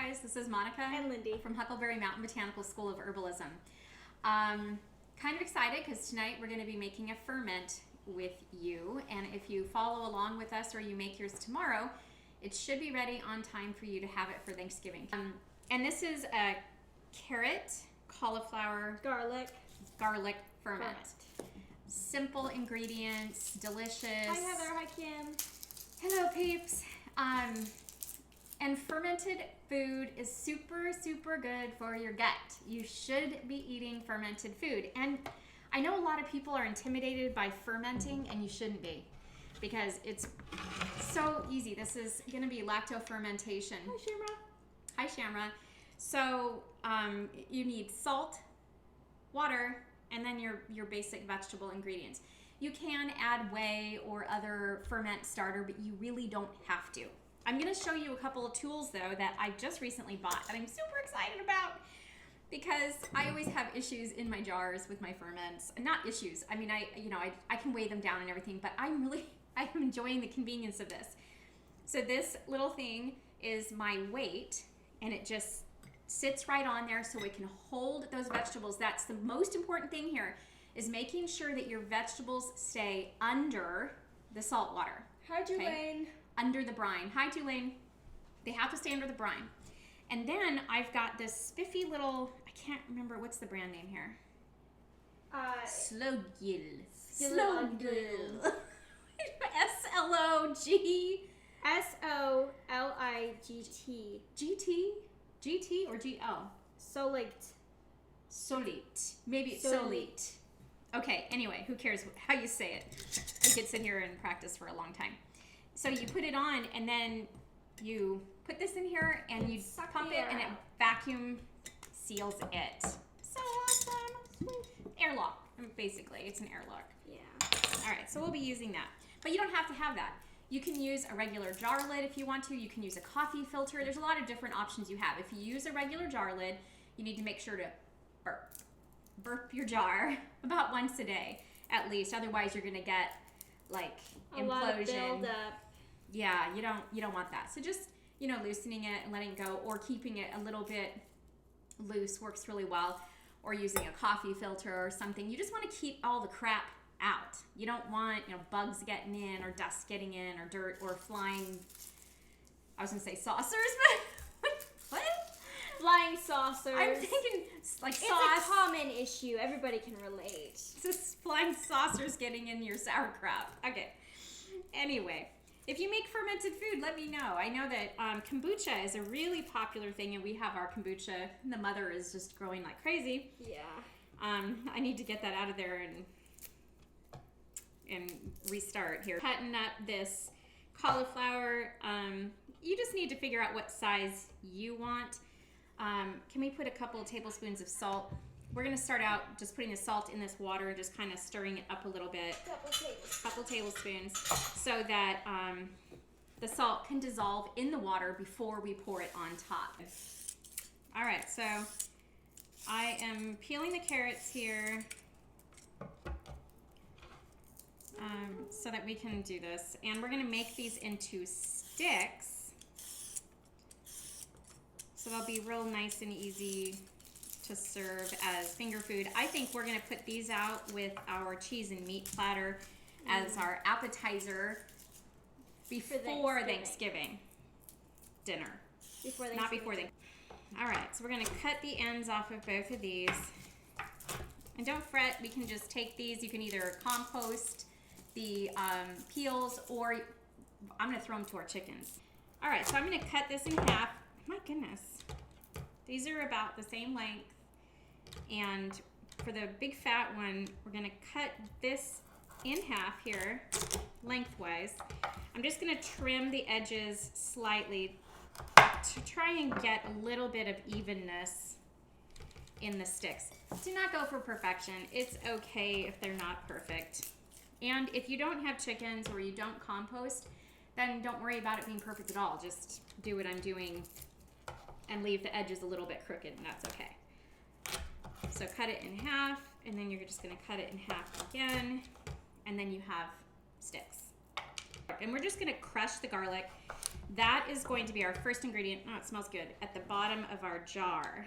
guys. This is Monica and Lindy from Huckleberry Mountain Botanical School of Herbalism. Kind of excited because tonight we're going to be making a ferment with you, and if you follow along with us or you make yours tomorrow, it should be ready on time for you to have it for Thanksgiving. And this is a carrot, cauliflower, garlic ferment. Simple ingredients, delicious. Hi Heather, hi Kim. Hello peeps. And fermented food is super, super good for your gut. You should be eating fermented food. And I know a lot of people are intimidated by fermenting, and you shouldn't be, because it's so easy. This is gonna be lacto-fermentation. Hi Shamra. Hi Shamra. So you need salt, water, and then your basic vegetable ingredients. You can add whey or other ferment starter, but you really don't have to. I'm going to show you a couple of tools though that I just recently bought that I'm super excited about, because I always have issues in my jars with my ferments. Not issues. I mean, I can weigh them down and everything, but I'm enjoying the convenience of this. So this little thing is my weight, and it just sits right on there so it can hold those vegetables. That's the most important thing here, is making sure that your vegetables stay under the salt water. Hi Tulane. Okay? Under the brine. Hi Tulane. They have to stay under the brine. And then I've got this spiffy little, I can't remember, what's the brand name here? Slogil. Slogil. S-L-O-G. S-O-L-I-G-T. G-T? G-T or G-O? Solate. Solite. Maybe it's solite. Okay, anyway, who cares how you say it? I could sit here and practice for a long time. So you put it on, and then you put this in here, and you pump it, and it vacuum seals it. So awesome. Airlock, basically. It's an airlock. Yeah. All right, so we'll be using that. But you don't have to have that. You can use a regular jar lid if you want to. You can use a coffee filter. There's a lot of different options you have. If you use a regular jar lid, you need to make sure to burp your jar about once a day at least. Otherwise, you're gonna get like implosion. A lot of buildup. Yeah, you don't want that. So just, loosening it and letting it go, or keeping it a little bit loose works really well, or using a coffee filter or something. You just want to keep all the crap out. You don't want, bugs getting in, or dust getting in, or dirt, or flying, I was gonna say saucers, but what? Flying saucers. I'm thinking like it's sauce. It's a common issue. Everybody can relate. Just flying saucers getting in your sauerkraut. Okay. Anyway, if you make fermented food, let me know. I know that kombucha is a really popular thing, and we have our kombucha. The mother is just growing like crazy. Yeah. I need to get that out of there and restart here. Cutting up this cauliflower. You just need to figure out what size you want. Can we put a couple of tablespoons of salt? We're going to start out just putting the salt in this water, just kind of stirring it up a little bit. Couple tablespoons, so that the salt can dissolve in the water before we pour it on top. All right, so I am peeling the carrots here so that we can do this. And we're going to make these into sticks, so they'll be real nice and easy to serve as finger food. I think we're going to put these out with our cheese and meat platter as our appetizer before Thanksgiving dinner. Not before Thanksgiving. All right, so we're going to cut the ends off of both of these. And don't fret, we can just take these. You can either compost the peels, or I'm going to throw them to our chickens. All right, so I'm going to cut this in half. My goodness. These are about the same length. And for the big fat one, we're going to cut this in half here, lengthwise. I'm just going to trim the edges slightly to try and get a little bit of evenness in the sticks. Do not go for perfection. It's okay if they're not perfect. And if you don't have chickens or you don't compost, then don't worry about it being perfect at all. Just do what I'm doing and leave the edges a little bit crooked, and that's okay. So cut it in half, and then you're just gonna cut it in half again, and then you have sticks. And we're just gonna crush the garlic. that is going to be our first ingredient. Oh, it smells good. At the bottom of our jar.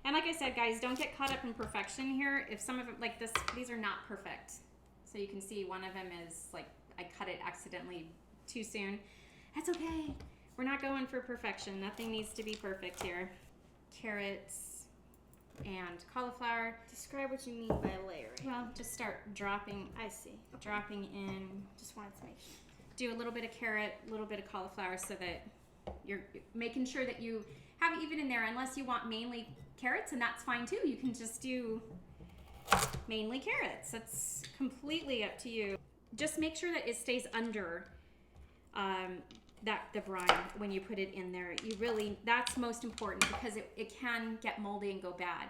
And like I said, guys, don't get caught up in perfection here. If some of them, like this, these are not perfect. So you can see one of them is like, I cut it accidentally too soon. That's okay. We're not going for perfection. Nothing needs to be perfect here. Carrots and cauliflower. Describe what you mean by layering. Well, just start dropping, I see. dropping in. Just wanted to make sure. Do a little bit of carrot, a little bit of cauliflower so that you're making sure that you have it even in there, unless you want mainly carrots, and that's fine too. You can just do mainly carrots. That's completely up to you. Just make sure that it stays under the brine when you put it in there. You really, that's most important because it can get moldy and go bad.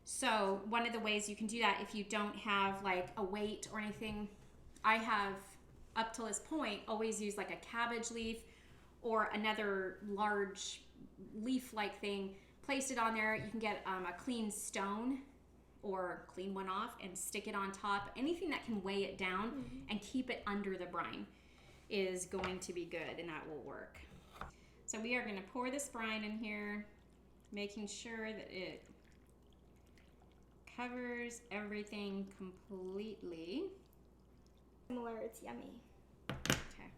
So one of the ways you can do that, if you don't have like a weight or anything, I have up till this point always used like a cabbage leaf or another large leaf-like thing, placed it on there. You can get a clean stone or clean one off and stick it on top. Anything that can weigh it down and keep it under the brine is going to be good, and that will work. So we are going to pour this brine in here, making sure that it covers everything completely. Similar, it's yummy. Okay.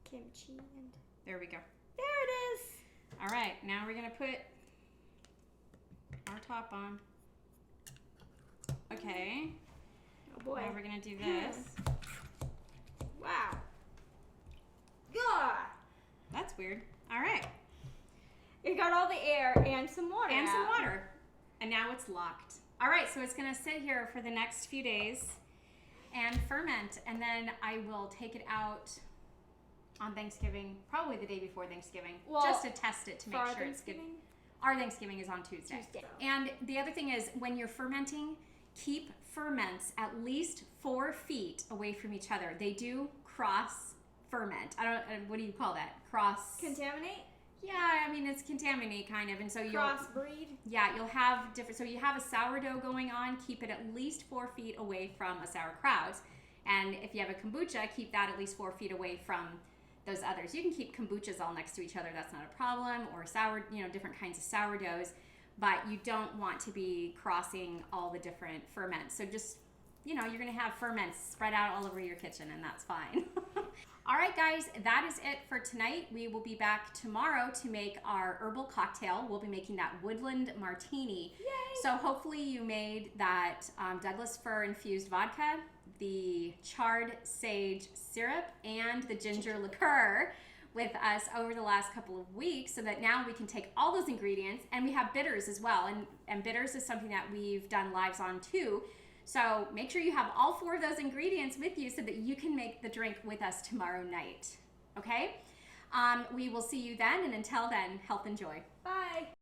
Kimchi and... There we go. There it is! All right, now we're going to put our top on. Okay. Oh boy. Now we're going to do this. Wow. God! That's weird. All right. It got all the air and some water And some out. water. And now it's locked. All right, so it's going to sit here for the next few days and ferment, and then I will take it out on Thanksgiving, probably the day before Thanksgiving, Well, just to test it to make For sure it's good. Thanksgiving? Our Thanksgiving is on Tuesday. And the other thing is, when you're fermenting, keep ferments at least 4 feet away from each other. They do cross ferment. I don't, what do you call that? Cross. Contaminate? Yeah, I mean, it's contaminate kind of. And so you'll, Crossbreed? yeah, you'll have different, so you have a sourdough going on, keep it at least 4 feet away from a sauerkraut. And if you have a kombucha, keep that at least 4 feet away from those others. You can keep kombuchas all next to each other, that's not a problem, or different kinds of sourdoughs, but you don't want to be crossing all the different ferments. So just, you're gonna have ferments spread out all over your kitchen, and that's fine. All right, guys, that is it for tonight. We will be back tomorrow to make our herbal cocktail. We'll be making that woodland martini. Yay! So hopefully you made that Douglas fir infused vodka, the charred sage syrup, and the ginger liqueur with us over the last couple of weeks, so that now we can take all those ingredients, and we have bitters as well. And bitters is something that we've done lives on too. So make sure you have all 4 of those ingredients with you so that you can make the drink with us tomorrow night. Okay? We will see you then, and until then, health and joy. Bye!